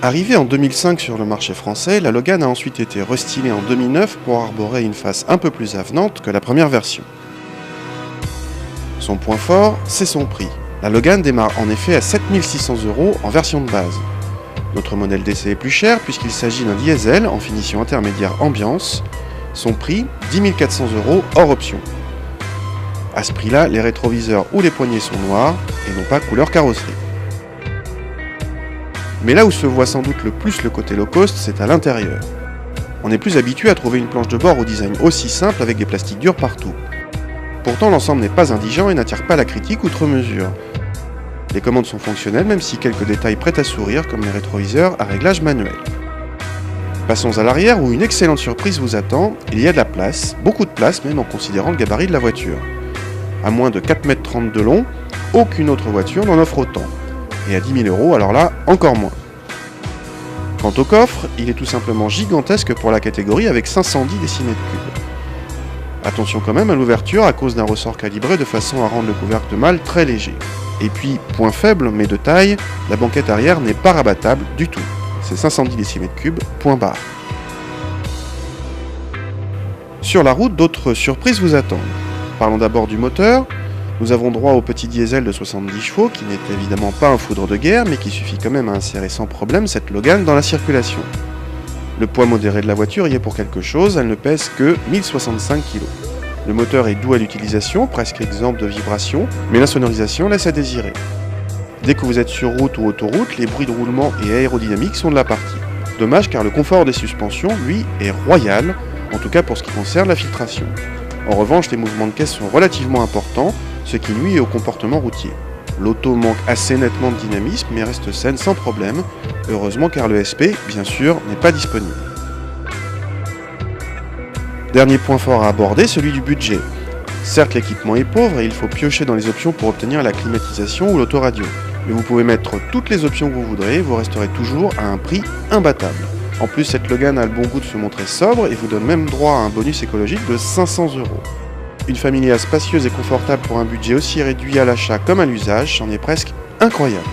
Arrivée en 2005 sur le marché français, la Logan a ensuite été restylée en 2009 pour arborer une face un peu plus avenante que la première version. Son point fort, c'est son prix. La Logan démarre en effet à 7 600 € en version de base. Notre modèle d'essai est plus cher puisqu'il s'agit d'un diesel en finition intermédiaire ambiance. Son prix, 10 400 € hors option. À ce prix-là, les rétroviseurs ou les poignées sont noirs et non pas couleur carrosserie. Mais là où se voit sans doute le plus le côté low cost, c'est à l'intérieur. On est plus habitué à trouver une planche de bord au design aussi simple avec des plastiques durs partout. Pourtant, l'ensemble n'est pas indigent et n'attire pas la critique outre mesure. Les commandes sont fonctionnelles même si quelques détails prêtent à sourire comme les rétroviseurs à réglage manuel. Passons à l'arrière où une excellente surprise vous attend, il y a de la place, beaucoup de place même en considérant le gabarit de la voiture. À moins de 4,30 m de long, aucune autre voiture n'en offre autant. Et à 10 000 €, alors là, encore moins. Quant au coffre, il est tout simplement gigantesque pour la catégorie avec 510 cm3. Attention quand même à l'ouverture à cause d'un ressort calibré de façon à rendre le couvercle de malle très léger. Et puis, point faible mais de taille, la banquette arrière n'est pas rabattable du tout. C'est 510 cm3, point barre. Sur la route, d'autres surprises vous attendent. Parlons d'abord du moteur. Nous avons droit au petit diesel de 70 chevaux qui n'est évidemment pas un foudre de guerre mais qui suffit quand même à insérer sans problème cette Logan dans la circulation. Le poids modéré de la voiture y est pour quelque chose, elle ne pèse que 1065 kg. Le moteur est doux à l'utilisation, presque exempt de vibrations, mais l'insonorisation laisse à désirer. Dès que vous êtes sur route ou autoroute, les bruits de roulement et aérodynamique sont de la partie. Dommage car le confort des suspensions, lui, est royal, en tout cas pour ce qui concerne la filtration. En revanche, les mouvements de caisse sont relativement importants, ce qui nuit au comportement routier. L'auto manque assez nettement de dynamisme mais reste saine sans problème, heureusement car le SP, bien sûr, n'est pas disponible. Dernier point fort à aborder, celui du budget. Certes, l'équipement est pauvre et il faut piocher dans les options pour obtenir la climatisation ou l'autoradio. Mais vous pouvez mettre toutes les options que vous voudrez, vous resterez toujours à un prix imbattable. En plus, cette Logan a le bon goût de se montrer sobre et vous donne même droit à un bonus écologique de 500 €. Une familiale spacieuse et confortable pour un budget aussi réduit à l'achat comme à l'usage, c'en est presque incroyable.